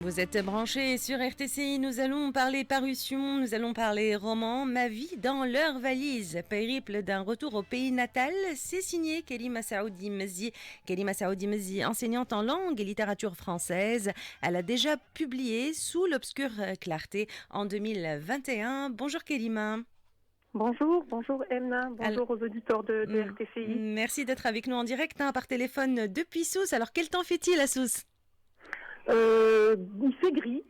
Vous êtes branchés sur RTCI, nous allons parler parution, nous allons parler roman, Ma vie dans leur valise, périple d'un retour au pays natal, c'est signé Kelima Saoudi Mezi. Kelima Saoudi Mezi, enseignante en langue et littérature française, elle a déjà publié Sous l'obscure clarté en 2021. Bonjour Kelima. Bonjour Emna, Al- bonjour aux auditeurs de RTCI. Merci d'être avec nous en direct par téléphone depuis Sousse. Alors quel temps fait-il à Sousse? Il fait gris.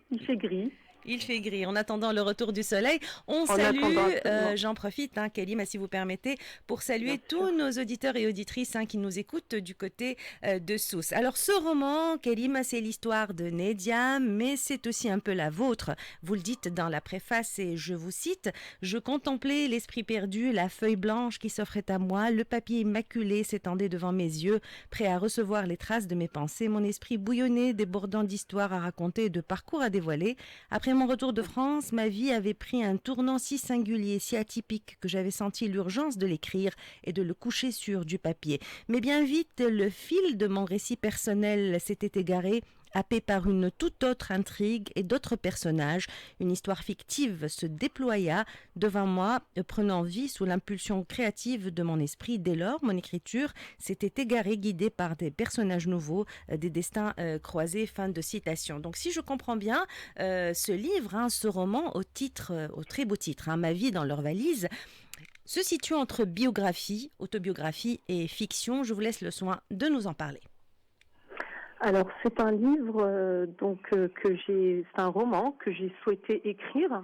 Il fait gris. En attendant le retour du soleil, on En salue, attendant absolument, j'en profite, Kelima, si vous permettez, pour saluer bien tous sûr. nos auditeurs et auditrices qui nous écoutent du côté de Sousse. Alors ce roman, Kelima, c'est l'histoire de Nedia, mais c'est aussi un peu la vôtre. Vous le dites dans la préface et je vous cite, « Je contemplais l'esprit perdu, la feuille blanche qui s'offrait à moi, le papier immaculé s'étendait devant mes yeux, prêt à recevoir les traces de mes pensées, mon esprit bouillonnait, débordant d'histoires à raconter et de parcours à dévoiler. Après mon retour de France, ma vie avait pris un tournant si singulier, si atypique que j'avais senti l'urgence de l'écrire et de le coucher sur du papier. Mais bien vite, le fil de mon récit personnel s'était égaré, happé par une toute autre intrigue et d'autres personnages. Une histoire fictive se déploya devant moi, prenant vie sous l'impulsion créative de mon esprit. Dès lors, mon écriture s'était égarée, guidée par des personnages nouveaux, des destins croisés. » Fin de citation. Donc si je comprends bien, ce livre, ce roman au titre, au très beau titre, Ma vie dans leur valise, se situe entre biographie, autobiographie et fiction. Je vous laisse le soin de nous en parler. Alors c'est un livre c'est un roman que j'ai souhaité écrire.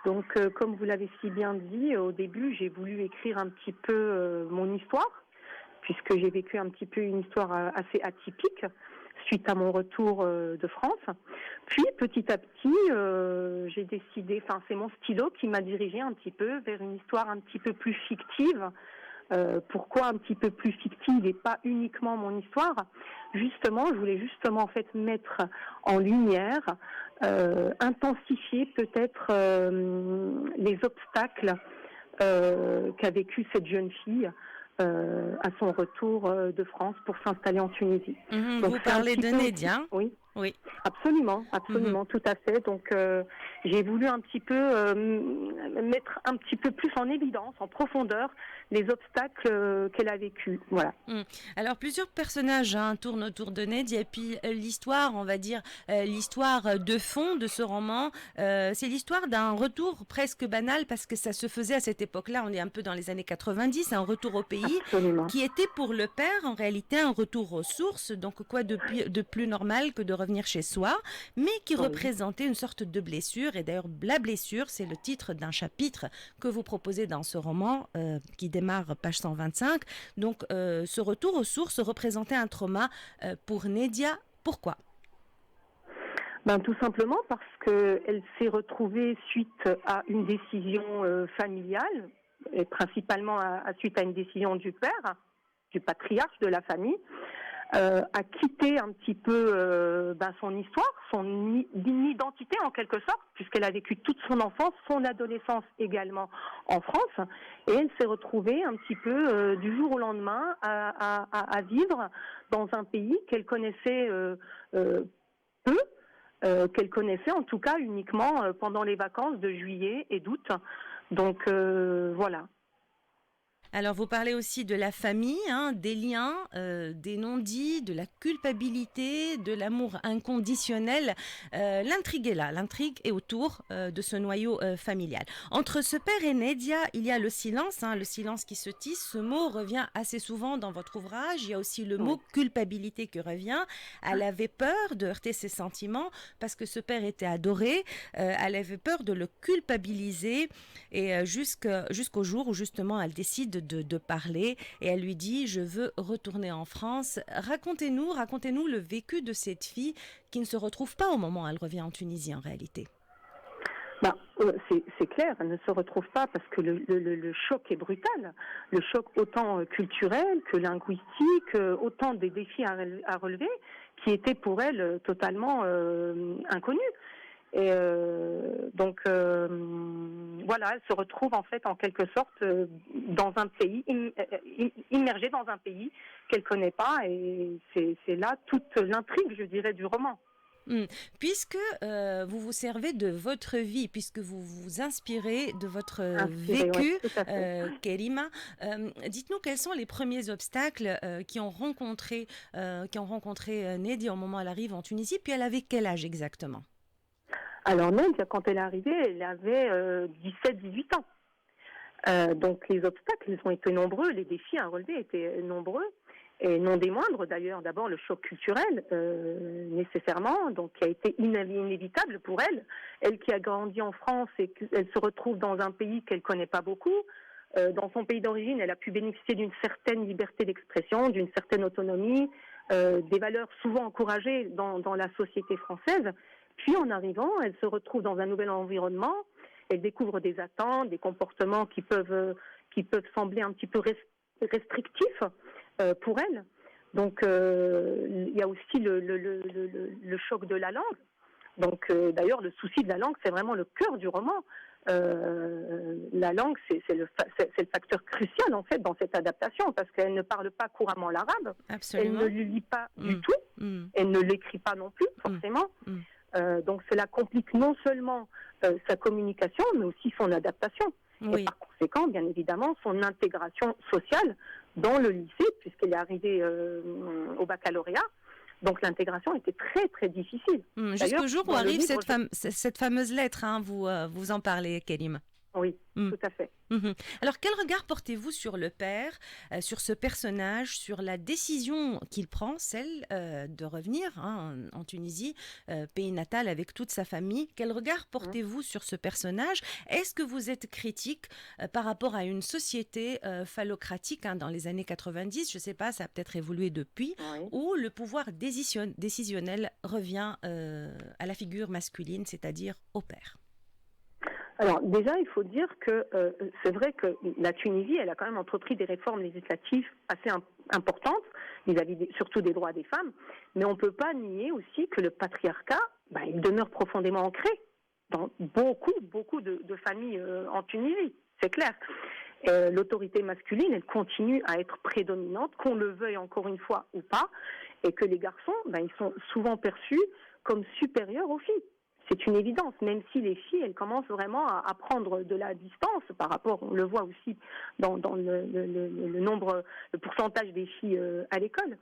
Donc comme vous l'avez si bien dit, au début j'ai voulu écrire un petit peu mon histoire, puisque j'ai vécu un petit peu une histoire assez atypique suite à mon retour de France. Puis petit à petit, j'ai décidé, c'est mon stylo qui m'a dirigé un petit peu vers une histoire un petit peu plus fictive. Pourquoi un petit peu plus fictive et pas uniquement mon histoire? Justement, je voulais justement en fait mettre en lumière, intensifier peut-être les obstacles qu'a vécu cette jeune fille à son retour de France pour s'installer en Tunisie. Donc Vous c'est un parlez petit de peu aussi, Nedia. oui. Oui. Absolument, Mhm. tout à fait. Donc j'ai voulu un petit peu mettre un petit peu plus en évidence, en profondeur, les obstacles qu'elle a vécus. Voilà. Alors plusieurs personnages tournent autour de Nedia et puis l'histoire, on va dire, l'histoire de fond de ce roman, c'est l'histoire d'un retour presque banal parce que ça se faisait à cette époque-là, on est un peu dans les années 90, un retour au pays Absolument. qui était pour le père en réalité un retour aux sources, donc quoi de plus normal que de revenir chez soi, mais qui Oui. représentait une sorte de blessure. Et d'ailleurs, la blessure, c'est le titre d'un chapitre que vous proposez dans ce roman qui démarre page 125. Donc, ce retour aux sources représentait un trauma pour Nedia. Pourquoi? Tout simplement parce que elle s'est retrouvée suite à une décision familiale, et principalement suite à une décision du père, du patriarche de la famille, a quitté un petit peu son histoire, son identité en quelque sorte, puisqu'elle a vécu toute son enfance, son adolescence également en France, et elle s'est retrouvée un petit peu du jour au lendemain à vivre dans un pays qu'elle connaissait peu, qu'elle connaissait en tout cas uniquement pendant les vacances de juillet et d'août. Donc voilà. Alors, vous parlez aussi de la famille, des liens, des non-dits, de la culpabilité, de l'amour inconditionnel. L'intrigue est là, l'intrigue est autour de ce noyau familial. Entre ce père et Nedia, il y a le silence qui se tisse. Ce mot revient assez souvent dans votre ouvrage. Il y a aussi le Oui. mot culpabilité qui revient. Elle avait peur de heurter ses sentiments parce que ce père était adoré. Elle avait peur de le culpabiliser et jusqu'au jour où justement elle décide de parler et elle lui dit je veux retourner en France. Racontez-nous le vécu de cette fille qui ne se retrouve pas au moment où elle revient en Tunisie en réalité. C'est clair, elle ne se retrouve pas parce que le choc est brutal. Le choc autant culturel que linguistique, autant des défis à relever qui étaient pour elle totalement inconnus. Et voilà, elle se retrouve en fait en quelque sorte dans un pays, immergée dans un pays qu'elle connaît pas, et c'est là toute l'intrigue, je dirais, du roman. Mm. Puisque vous vous servez de votre vie, puisque vous vous inspirez de votre Inspirée, oui, vécu, tout à fait. Kerima, dites-nous quels sont les premiers obstacles qui ont rencontré Nedia au moment où elle arrive en Tunisie, puis elle avait quel âge exactement? Alors Nadia, quand elle est arrivée, elle avait 17-18 ans. Donc les obstacles, ils ont été nombreux, les défis à relever étaient nombreux, et non des moindres d'ailleurs. D'abord le choc culturel, nécessairement, donc qui a été inévitable pour elle. Elle qui a grandi en France et qu'elle se retrouve dans un pays qu'elle connaît pas beaucoup. Dans son pays d'origine, elle a pu bénéficier d'une certaine liberté d'expression, d'une certaine autonomie, des valeurs souvent encouragées dans la société française. Puis en arrivant, elle se retrouve dans un nouvel environnement. Elle découvre des attentes, des comportements qui peuvent sembler un petit peu restrictifs pour elle. Donc il y a aussi le choc de la langue. Donc d'ailleurs le souci de la langue, c'est vraiment le cœur du roman. La langue, c'est le facteur crucial en fait dans cette adaptation, parce qu'elle ne parle pas couramment l'arabe. Absolument. Elle ne le lit pas du tout. Mm. Elle ne l'écrit pas non plus forcément. Mm. Donc cela complique non seulement sa communication, mais aussi son adaptation. Oui. Et par conséquent, bien évidemment, son intégration sociale dans le lycée, puisqu'elle est arrivée au baccalauréat. Donc l'intégration était très très difficile. Jusqu'au jour où arrive livre, cette fameuse lettre, hein, vous en parlez, Kélim. Oui, tout à fait. Alors, quel regard portez-vous sur le père, sur ce personnage, sur la décision qu'il prend, celle de revenir en Tunisie, pays natal, avec toute sa famille? Quel regard portez-vous sur ce personnage? Est-ce que vous êtes critique par rapport à une société phallocratique dans les années 90? Je ne sais pas, ça a peut-être évolué depuis, où le pouvoir décisionnel revient à la figure masculine, c'est-à-dire au père? Alors déjà, il faut dire que c'est vrai que la Tunisie, elle a quand même entrepris des réformes législatives assez importantes vis-à-vis surtout des droits des femmes, mais on ne peut pas nier aussi que le patriarcat, il demeure profondément ancré dans beaucoup de familles en Tunisie, c'est clair. L'autorité masculine, elle continue à être prédominante, qu'on le veuille encore une fois ou pas, et que les garçons, ils sont souvent perçus comme supérieurs aux filles. C'est une évidence, même si les filles, elles commencent vraiment à prendre de la distance par rapport, on le voit aussi dans le pourcentage des filles à l'école.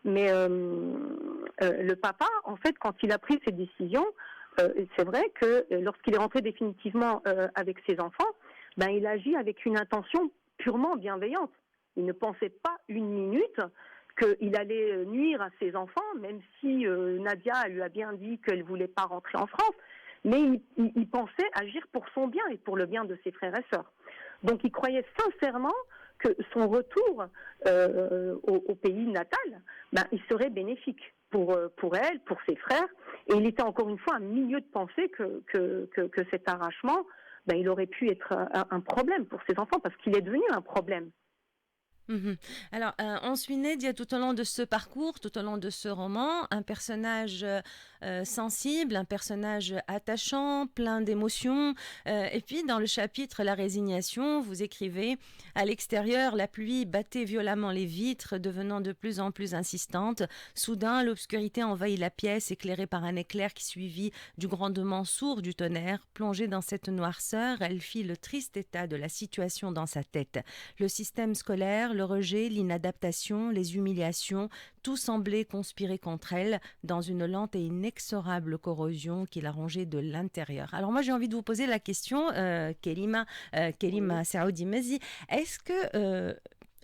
Mais le papa, en fait, quand il a pris ses décisions, c'est vrai que lorsqu'il est rentré définitivement avec ses enfants, il agit avec une intention purement bienveillante. Il ne pensait pas une minute qu'il allait nuire à ses enfants, même si Nadia lui a bien dit qu'elle ne voulait pas rentrer en France, mais il pensait agir pour son bien et pour le bien de ses frères et sœurs. Donc il croyait sincèrement que son retour au pays natal, il serait bénéfique pour elle, pour ses frères, et il était encore une fois un milieu de penser que cet arrachement, il aurait pu être un problème pour ses enfants, parce qu'il est devenu un problème. Alors, on suit Nedia tout au long de ce parcours, tout au long de ce roman, un personnage sensible, un personnage attachant, plein d'émotions. Et puis, dans le chapitre La résignation, vous écrivez « À l'extérieur, la pluie battait violemment les vitres, devenant de plus en plus insistante. Soudain, l'obscurité envahit la pièce, éclairée par un éclair qui suivit du grondement sourd du tonnerre. Plongée dans cette noirceur, elle fit le triste état de la situation dans sa tête. Le système scolaire, le rejet, l'inadaptation, les humiliations, tout semblait conspirer contre elle dans une lente et inexorable corrosion qui la rongeait de l'intérieur. » Alors moi j'ai envie de vous poser la question, Kelima Saoudi Mezi, est-ce que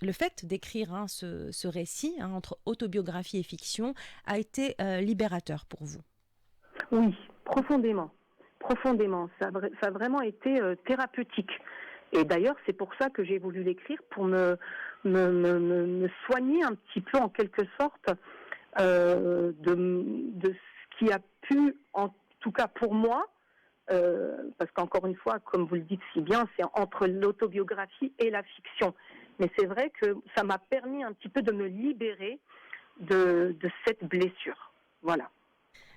le fait d'écrire ce récit entre autobiographie et fiction a été libérateur pour vous? Oui, profondément. Ça a vraiment été thérapeutique. Et d'ailleurs, c'est pour ça que j'ai voulu l'écrire, pour me soigner un petit peu, en quelque sorte, de ce qui a pu, en tout cas pour moi, parce qu'encore une fois, comme vous le dites si bien, c'est entre l'autobiographie et la fiction. Mais c'est vrai que ça m'a permis un petit peu de me libérer de cette blessure. Voilà.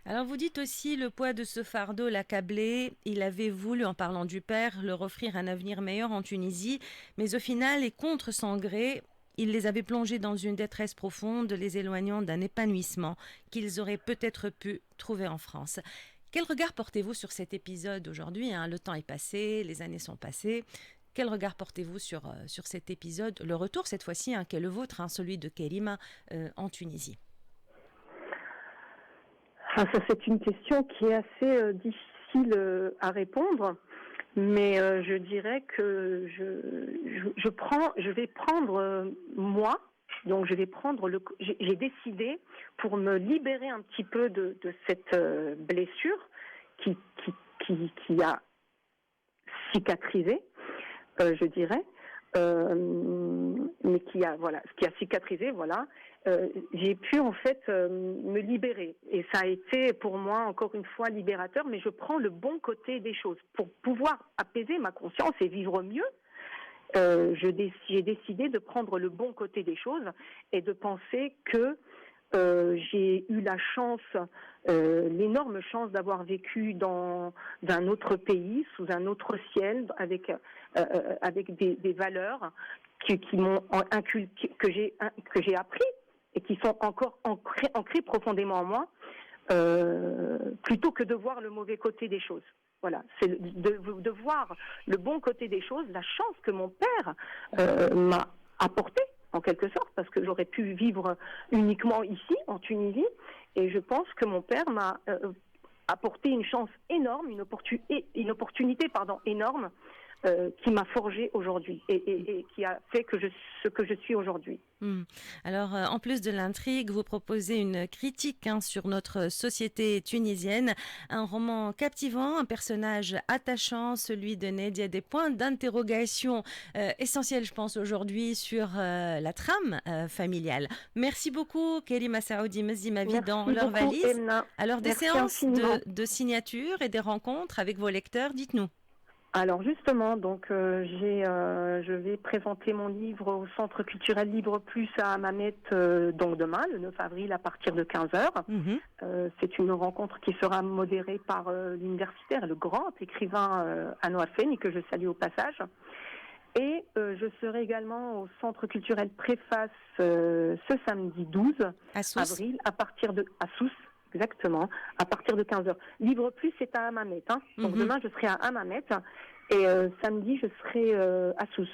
Alors vous dites aussi le poids de ce fardeau l'accablait. Il avait voulu, en parlant du père, leur offrir un avenir meilleur en Tunisie, mais au final, et contre son gré, Il les avait plongés dans une détresse profonde, les éloignant d'un épanouissement qu'ils auraient peut-être pu trouver en France. Quel regard portez-vous sur cet épisode aujourd'hui, hein? Le temps est passé, les années sont passées. Quel regard portez-vous sur cet épisode, le retour cette fois-ci, hein, qui est le vôtre, hein, celui de Kerima en Tunisie? Ça, c'est une question qui est assez difficile à répondre, mais je dirais que je vais prendre moi. Donc j'ai décidé, pour me libérer un petit peu de cette blessure qui a cicatrisé, je dirais, mais qui a cicatrisé, voilà. J'ai pu en fait me libérer, et ça a été pour moi encore une fois libérateur. Mais je prends le bon côté des choses pour pouvoir apaiser ma conscience et vivre mieux. J'ai décidé de prendre le bon côté des choses et de penser que j'ai eu la chance, l'énorme chance d'avoir vécu dans un autre pays, sous un autre ciel, avec des valeurs qui m'ont inculqué, que j'ai appris et qui sont encore ancrées profondément en moi, plutôt que de voir le mauvais côté des choses. Voilà, c'est de voir le bon côté des choses, la chance que mon père m'a apportée, en quelque sorte, parce que j'aurais pu vivre uniquement ici, en Tunisie, et je pense que mon père m'a apporté une chance énorme, une opportunité énorme, qui m'a forgé aujourd'hui et qui a fait ce que je suis aujourd'hui. Alors, en plus de l'intrigue, vous proposez une critique, hein, sur notre société tunisienne, un roman captivant, un personnage attachant, celui de Nedia, des points d'interrogation essentiels, je pense, aujourd'hui sur la trame familiale. Merci beaucoup, Kerima Saoudi Mzimavi, dans Leur Valise. Emna. Alors, des Merci séances infiniment. de signature et des rencontres avec vos lecteurs, dites-nous. Alors justement, donc je vais présenter mon livre au Centre culturel Libre Plus à Hammamet, donc demain, le 9 avril, à partir de 15h. C'est une rencontre qui sera modérée par l'universitaire, le grand écrivain Anouar Feni, que je salue au passage. Et je serai également au Centre culturel Préface ce samedi 12 avril, à Sousse. Exactement, à partir de 15h. Libre Plus, c'est à Hammamet. Hein. Donc demain, je serai à Hammamet et samedi, je serai à Sousse,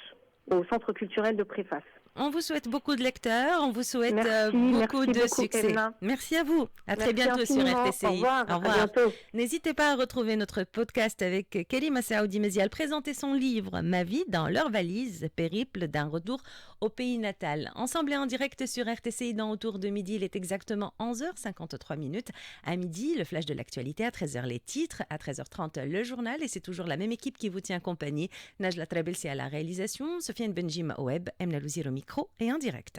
au Centre culturel de Préface. On vous souhaite beaucoup de lecteurs, on vous souhaite beaucoup de succès. Emna. Merci à vous. Très bientôt infiniment. sur RTCI. Au revoir. Au revoir. À bientôt. N'hésitez pas à retrouver notre podcast avec Kerima Saoudi Mezial, présenter son livre Ma vie dans leur valise, périple d'un retour au pays natal. Ensemble et en direct sur RTCI dans Autour de midi, il est exactement 11h53. À midi, le flash de l'actualité, à 13h les titres, à 13h30 le journal, et c'est toujours la même équipe qui vous tient compagnie. Najla Trabelsi à la réalisation, Sofiane Benjima au web, Emna Louzir au micro et en direct.